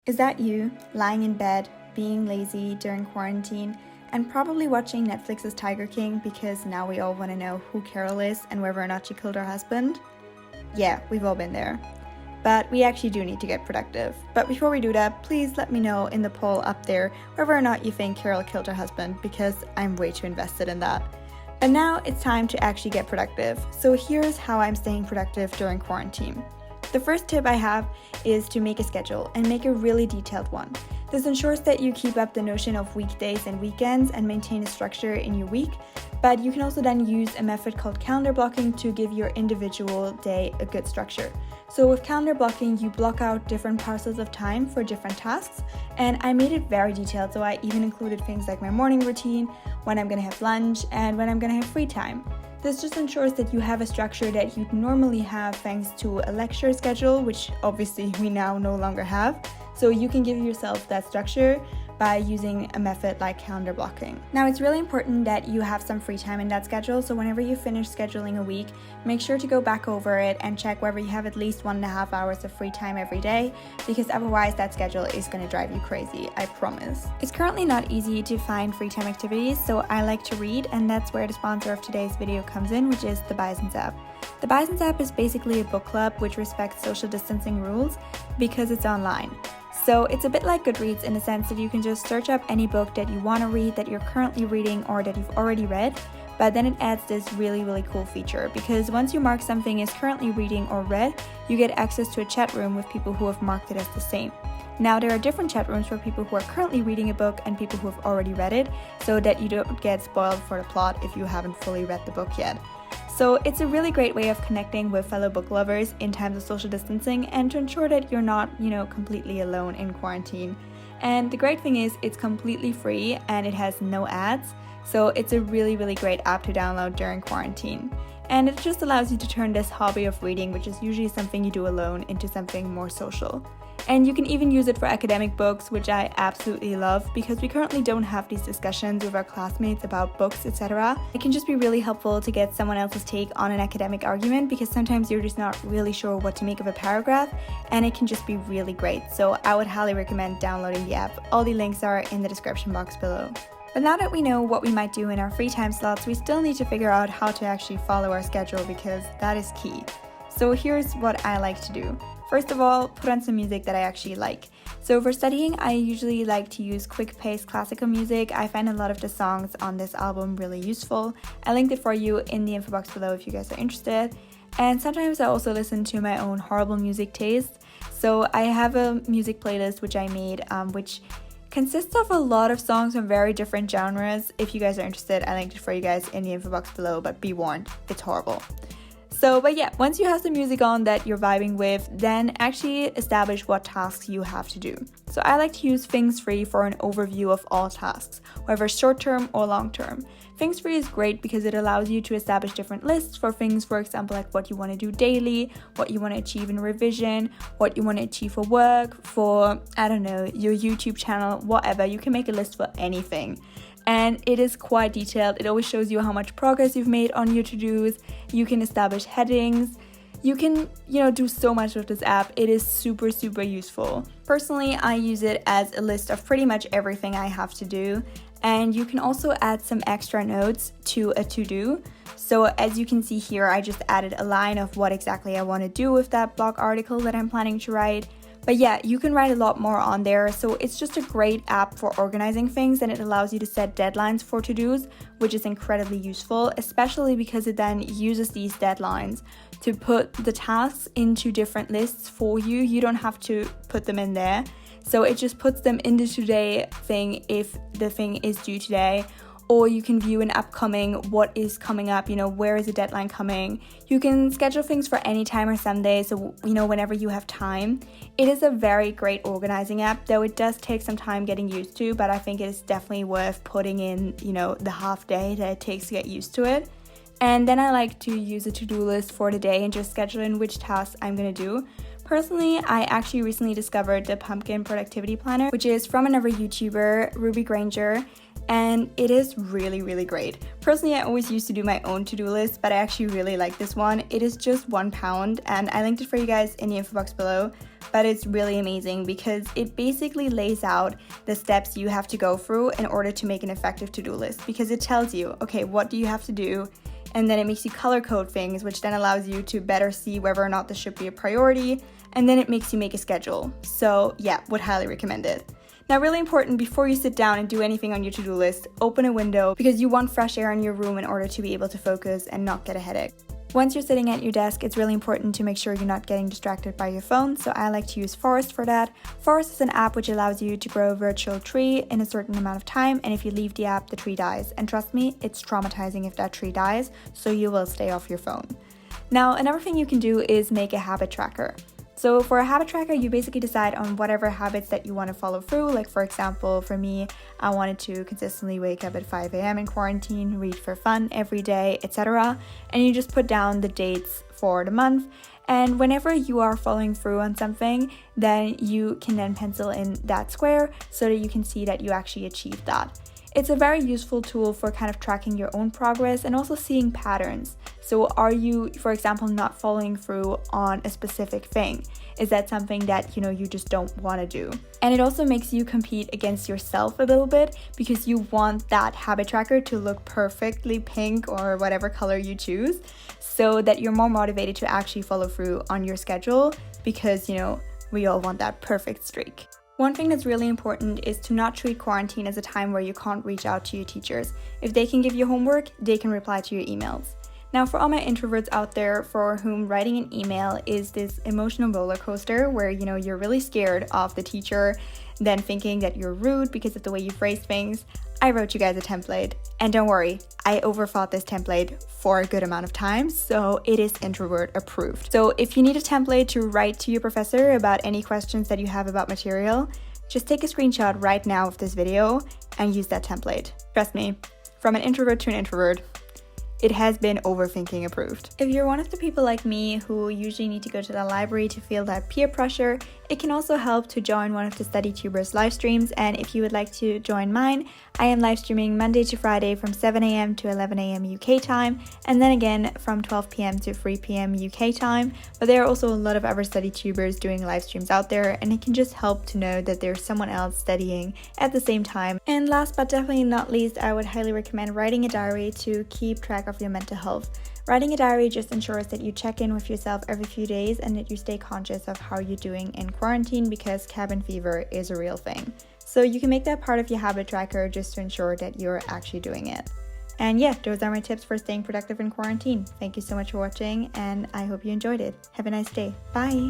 Is that you, lying in bed, being lazy during quarantine, and probably watching Netflix's Tiger King because now we all want to know who Carol is and whether or not she killed her husband? Yeah, we've all been there. But we actually do need to get productive. But before we do that, please let me know in the poll up there whether or not you think Carol killed her husband, because I'm way too invested in that. But now it's time to actually get productive. So here's how I'm staying productive during quarantine. The first tip I have is to make a schedule and make a really detailed one. This ensures that you keep up the notion of weekdays and weekends and maintain a structure in your week, but you can also then use a method called calendar blocking to give your individual day a good structure. So with calendar blocking, you block out different parcels of time for different tasks, and I made it very detailed, so I even included things like my morning routine, when I'm gonna have lunch, and when I'm gonna have free time. This just ensures that you have a structure that you'd normally have thanks to a lecture schedule, which obviously we now no longer have. So you can give yourself that structure by using a method like calendar blocking. Now, it's really important that you have some free time in that schedule, so whenever you finish scheduling a week, make sure to go back over it and check whether you have at least 1.5 hours of free time every day, because otherwise that schedule is going to drive you crazy, I promise. It's currently not easy to find free time activities, so I like to read, and that's where the sponsor of today's video comes in, which is the Bisons app. The Bisons app is basically a book club which respects social distancing rules because it's online. So it's a bit like Goodreads in the sense that you can just search up any book that you want to read, that you're currently reading, or that you've already read, but then it adds this really cool feature, because once you mark something as currently reading or read, you get access to a chat room with people who have marked it as the same. Now, there are different chat rooms for people who are currently reading a book and people who have already read it, so that you don't get spoiled for the plot if you haven't fully read the book yet. So it's a really great way of connecting with fellow book lovers in times of social distancing and to ensure that you're not, completely alone in quarantine. And the great thing is it's completely free and it has no ads. So it's a really great app to download during quarantine. And it just allows you to turn this hobby of reading, which is usually something you do alone, into something more social. And you can even use it for academic books, which I absolutely love, because we currently don't have these discussions with our classmates about books, etc. It can just be really helpful to get someone else's take on an academic argument, because sometimes you're just not really sure what to make of a paragraph, and it can just be really great. So I would highly recommend downloading the app. All the links are in the description box below. But now that we know what we might do in our free time slots, we still need to figure out how to actually follow our schedule, because that is key. So here's what I like to do. First of all, put on some music that I actually like. So for studying, I usually like to use quick-paced classical music. I find a lot of the songs on this album really useful. I linked it for you in the info box below if you guys are interested. And sometimes I also listen to my own horrible music taste. So I have a music playlist which I made, which consists of a lot of songs from very different genres. If you guys are interested, I linked it for you guys in the info box below, but be warned, it's horrible. But yeah, once you have some music on that you're vibing with, then actually establish what tasks you have to do. So I like to use ThingsFree for an overview of all tasks, whether short-term or long-term. ThingsFree is great because it allows you to establish different lists for things, for example, like what you want to do daily, what you want to achieve in revision, what you want to achieve for work, for, your YouTube channel, whatever. You can make a list for anything. And it is quite detailed. It always shows you how much progress you've made on your to-dos. You can establish headings. You can, do so much with this app. It is super useful. Personally, I use it as a list of pretty much everything I have to do. And you can also add some extra notes to a to-do. So as you can see here, I just added a line of what exactly I want to do with that blog article that I'm planning to write. But yeah, you can write a lot more on there, so it's just a great app for organizing things, and it allows you to set deadlines for to-dos, which is incredibly useful, especially because it then uses these deadlines to put the tasks into different lists for you. You don't have to put them in there, so it just puts them in the today thing if the thing is due today. Or you can view an upcoming, what is coming up, where is the deadline coming. You can schedule things for any time or Sunday, so, whenever you have time. It is a very great organizing app, though it does take some time getting used to, but I think it is definitely worth putting in, the half day that it takes to get used to it. And then I like to use a to-do list for the day and just schedule in which tasks I'm gonna do. Personally, I actually recently discovered the Pumpkin Productivity Planner, which is from another YouTuber, Ruby Granger. and it is really, really great. Personally, I always used to do my own to-do list, but I actually really like this one. It is just £1, and I linked it for you guys in the info box below, but it's really amazing because it basically lays out the steps you have to go through in order to make an effective to-do list, because it tells you, okay, what do you have to do, and then it makes you color code things, which then allows you to better see whether or not this should be a priority, and then it makes you make a schedule. So yeah, would highly recommend it. Now, really important, before you sit down and do anything on your to-do list, open a window because you want fresh air in your room in order to be able to focus and not get a headache. Once you're sitting at your desk, it's really important to make sure you're not getting distracted by your phone, so I like to use Forest for that. Forest is an app which allows you to grow a virtual tree in a certain amount of time, and if you leave the app, the tree dies. And trust me, it's traumatizing if that tree dies, so you will stay off your phone. Now, another thing you can do is make a habit tracker. So for a habit tracker, you basically decide on whatever habits that you want to follow through. Like for example, for me, I wanted to consistently wake up at 5 a.m. in quarantine, read for fun every day, etc. And you just put down the dates for the month. And whenever you are following through on something, then you can then pencil in that square so that you can see that you actually achieved that. It's a very useful tool for kind of tracking your own progress and also seeing patterns. So are you, for example, not following through on a specific thing? Is that something that, you just don't want to do? And it also makes you compete against yourself a little bit because you want that habit tracker to look perfectly pink or whatever color you choose so that you're more motivated to actually follow through on your schedule because, we all want that perfect streak. One thing that's really important is to not treat quarantine as a time where you can't reach out to your teachers. If they can give you homework, they can reply to your emails. Now, for all my introverts out there for whom writing an email is this emotional roller coaster where, you're really scared of the teacher, then thinking that you're rude because of the way you phrase things, I wrote you guys a template. And don't worry, I overthought this template for a good amount of time, so it is introvert approved. So if you need a template to write to your professor about any questions that you have about material, just take a screenshot right now of this video and use that template. Trust me, from an introvert to an introvert, it has been overthinking approved. If you're one of the people like me who usually need to go to the library to feel that peer pressure, it can also help to join one of the StudyTubers live streams, and if you would like to join mine, I am live streaming Monday to Friday from 7 a.m. to 11 a.m. UK time, and then again from 12 p.m. to 3 p.m. UK time, but there are also a lot of other StudyTubers doing live streams out there, and it can just help to know that there's someone else studying at the same time. And last but definitely not least, I would highly recommend writing a diary to keep track of your mental health. Writing a diary just ensures that you check in with yourself every few days and that you stay conscious of how you're doing in quarantine because cabin fever is a real thing. So you can make that part of your habit tracker just to ensure that you're actually doing it. And yeah, those are my tips for staying productive in quarantine. Thank you so much for watching and I hope you enjoyed it. Have a nice day. Bye!